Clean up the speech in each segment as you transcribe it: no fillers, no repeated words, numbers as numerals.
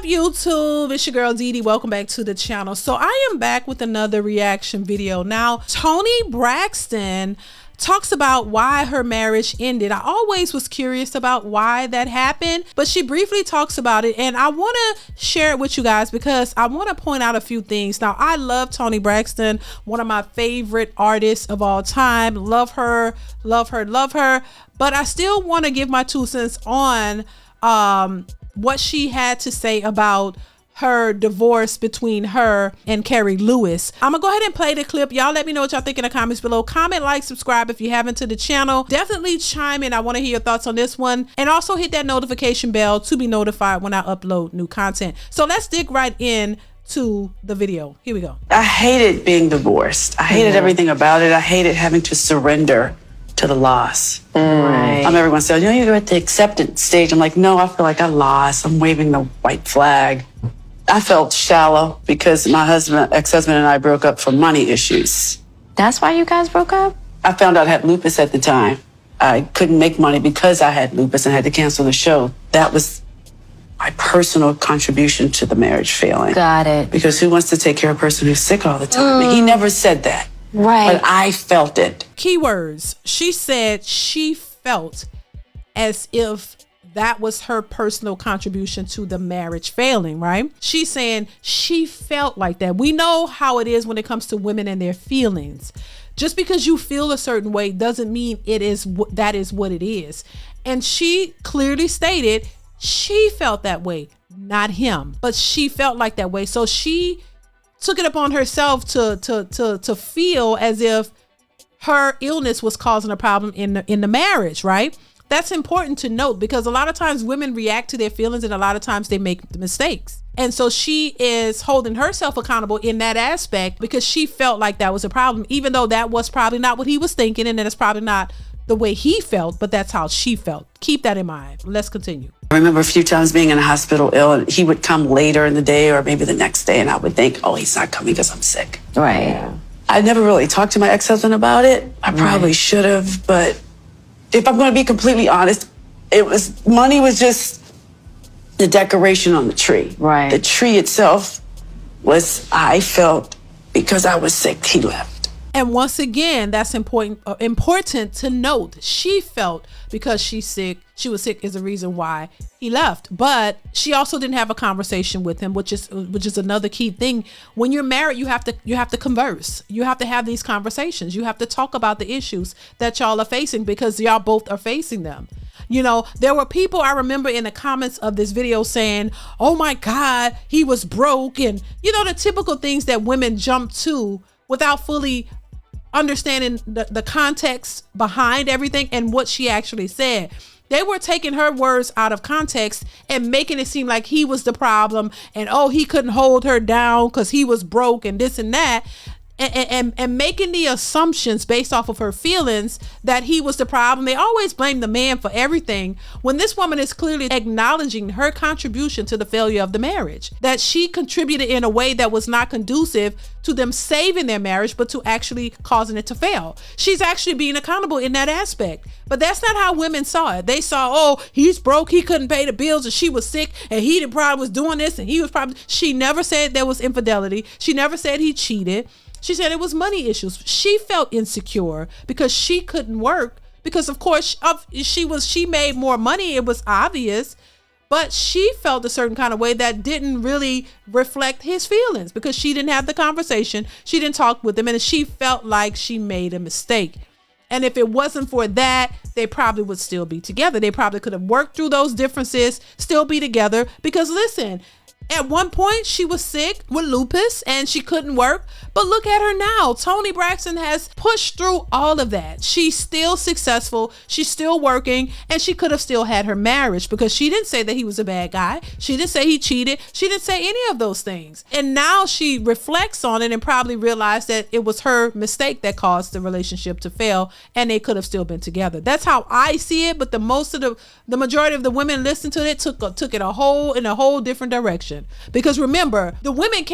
YouTube? It's your girl DeeDee. Welcome back to the channel. So I am back with another reaction video. Now, Toni Braxton talks about why her marriage ended. I always was curious about why that happened, but she briefly talks about it, and I want to share it with you guys because I want to point out a few things. Now, I love Toni Braxton, one of my favorite artists of all time. Love her, love her, love her. But I still want to give my 2 cents on what she had to say about her divorce between her and Carrie Lewis. I'm gonna go ahead and play the clip. Y'all let me know what y'all think in the comments below. Comment, like, subscribe if you haven't to the channel. Definitely chime in. I want to hear your thoughts on this one, and also hit that notification bell to be notified when I upload new content. So let's dig right in to the video. Here we go. I hated being divorced. I hated everything about it. I hated having to surrender to the loss. Right. Everyone said, you know, you're at the acceptance stage. I'm like, no, I feel like I lost. I'm waving the white flag. I felt shallow because my ex-husband and I broke up for money issues. That's why you guys broke up? I found out I had lupus at the time. I couldn't make money because I had lupus and had to cancel the show. That was my personal contribution to the marriage failing. Got it. Because who wants to take care of a person who's sick all the time? He never said that. Right. But I felt it. Keywords. She said she felt as if that was her personal contribution to the marriage failing, right? She's saying she felt like that. We know how it is when it comes to women and their feelings. Just because you feel a certain way doesn't mean that is what it is. And she clearly stated she felt that way, not him, but she felt like that way. So she took it upon herself to feel as if her illness was causing a problem in the marriage, right? That's important to note because a lot of times women react to their feelings and a lot of times they make mistakes. And so she is holding herself accountable in that aspect because she felt like that was a problem, even though that was probably not what he was thinking and that it's probably not the way he felt, but that's how she felt. Keep that in mind. Let's continue. I remember a few times being in the hospital ill and he would come later in the day or maybe the next day and I would think, oh, he's not coming because I'm sick. Right. Yeah. I never really talked to my ex-husband about it. I probably should have, but if I'm going to be completely honest, money was just the decoration on the tree. Right. The tree itself was, I felt, because I was sick, he left. And once again, that's important to note. She felt because she was sick is the reason why he left. But she also didn't have a conversation with him, which is another key thing. When you're married, you have to converse. You have to have these conversations. You have to talk about the issues that y'all are facing because y'all both are facing them. You know, there were people I remember in the comments of this video saying, oh my God, he was broke. And you know, the typical things that women jump to without fully understanding the context behind everything and what she actually said. They were taking her words out of context and making it seem like he was the problem and, oh, he couldn't hold her down because he was broke and this and that. And making the assumptions based off of her feelings that he was the problem. They always blame the man for everything when this woman is clearly acknowledging her contribution to the failure of the marriage, that she contributed in a way that was not conducive to them saving their marriage, but to actually causing it to fail. She's actually being accountable in that aspect. But that's not how women saw it. They saw, oh, he's broke, he couldn't pay the bills, and she was sick, and he probably was doing this, and he was probably, she never said there was infidelity. She never said he cheated. She said it was money issues. She felt insecure because she couldn't work because, of course, she made more money. It was obvious, but she felt a certain kind of way that didn't really reflect his feelings because she didn't have the conversation. She didn't talk with him, and she felt like she made a mistake. And if it wasn't for that, they probably would still be together. They probably could have worked through those differences, still be together. Because listen, at one point she was sick with lupus and she couldn't work, but look at her now. Toni Braxton has pushed through all of that. She's still successful, she's still working, and she could have still had her marriage because she didn't say that he was a bad guy. She didn't say he cheated. She didn't say any of those things. And now she reflects on it and probably realized that it was her mistake that caused the relationship to fail and they could have still been together. That's how I see it, but the majority of the women listening to it took it in a whole different direction. direction. Because remember, the women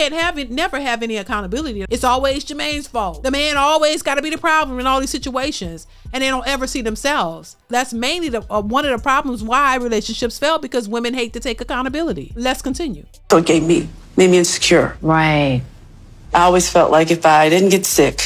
never have any accountability. It's always Jermaine's fault. The man always got to be the problem in all these situations, and they don't ever see themselves. That's mainly one of the problems why relationships fail, because women hate to take accountability. Let's continue. So it made me insecure. Right. I always felt like if I didn't get sick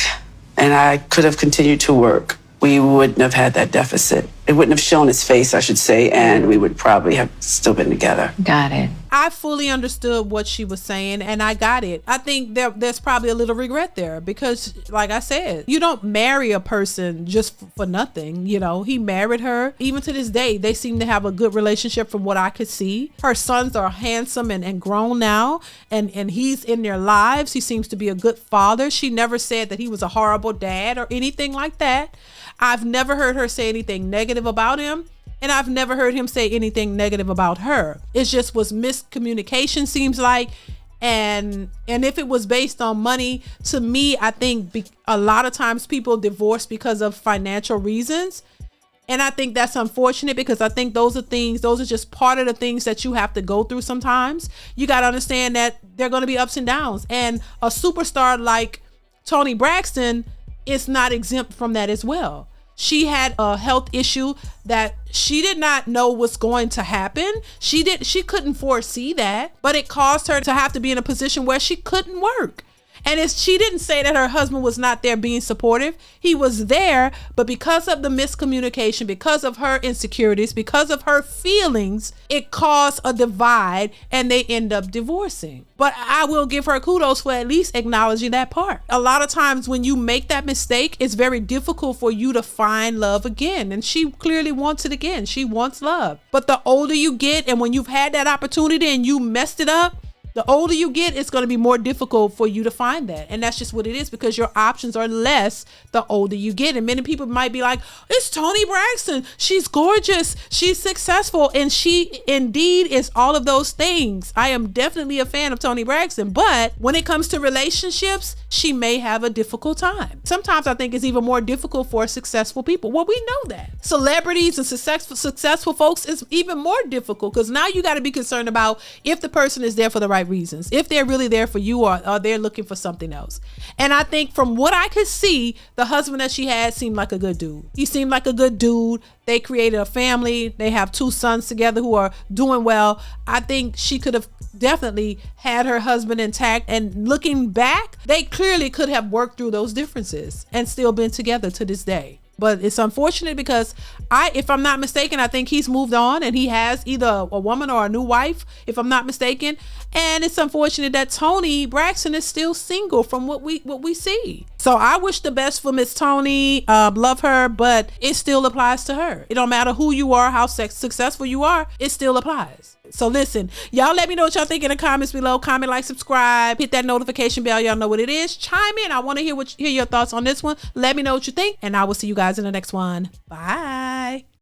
and I could have continued to work, we wouldn't have had that deficit. It wouldn't have shown its face, I should say, and we would probably have still been together. Got it. I fully understood what she was saying, and I got it. I think there's probably a little regret there because, like I said, you don't marry a person just for nothing. You know, he married her. Even to this day, they seem to have a good relationship from what I could see. Her sons are handsome and grown now, and he's in their lives. He seems to be a good father. She never said that he was a horrible dad or anything like that. I've never heard her say anything negative about him, and I've never heard him say anything negative about her. It just was miscommunication, seems like, and if it was based on money, to me, I think a lot of times people divorce because of financial reasons, and I think that's unfortunate because I think those are just part of the things that you have to go through sometimes. You got to understand that there are going to be ups and downs, and a superstar like Toni Braxton is not exempt from that as well. She had a health issue that she did not know was going to happen. She couldn't foresee that, but it caused her to have to be in a position where she couldn't work. And she didn't say that her husband was not there being supportive. He was there, but because of the miscommunication, because of her insecurities, because of her feelings, it caused a divide and they end up divorcing. But I will give her kudos for at least acknowledging that part. A lot of times when you make that mistake, it's very difficult for you to find love again. And she clearly wants it again. She wants love. But the older you get, and when you've had that opportunity and you messed it up, the older you get, it's going to be more difficult for you to find that. And that's just what it is, because your options are less the older you get. And many people might be like, it's Toni Braxton. She's gorgeous. She's successful. And she indeed is all of those things. I am definitely a fan of Toni Braxton. But when it comes to relationships, she may have a difficult time. Sometimes I think it's even more difficult for successful people. Well, we know that. Celebrities and successful folks is even more difficult, because now you got to be concerned about if the person is there for the right reasons, if they're really there for you, or they're looking for something else. And I think from what I could see, the husband that she had seemed like a good dude. He seemed like a good dude. They created a family. They have 2 sons together who are doing well. I think she could have definitely had her husband intact, and looking back, they clearly could have worked through those differences and still been together to this day. But it's unfortunate because if I'm not mistaken, I think he's moved on and he has either a woman or a new wife, if I'm not mistaken. And it's unfortunate that Toni Braxton is still single from what we see. So I wish the best for Miss Toni. Love her, but it still applies to her. It don't matter who you are, how successful you are, it still applies. So listen, y'all let me know what y'all think in the comments below. Comment, like, subscribe, hit that notification bell. Y'all know what it is. Chime in. I want to hear your thoughts on this one. Let me know what you think, and I will see you guys in the next one. Bye.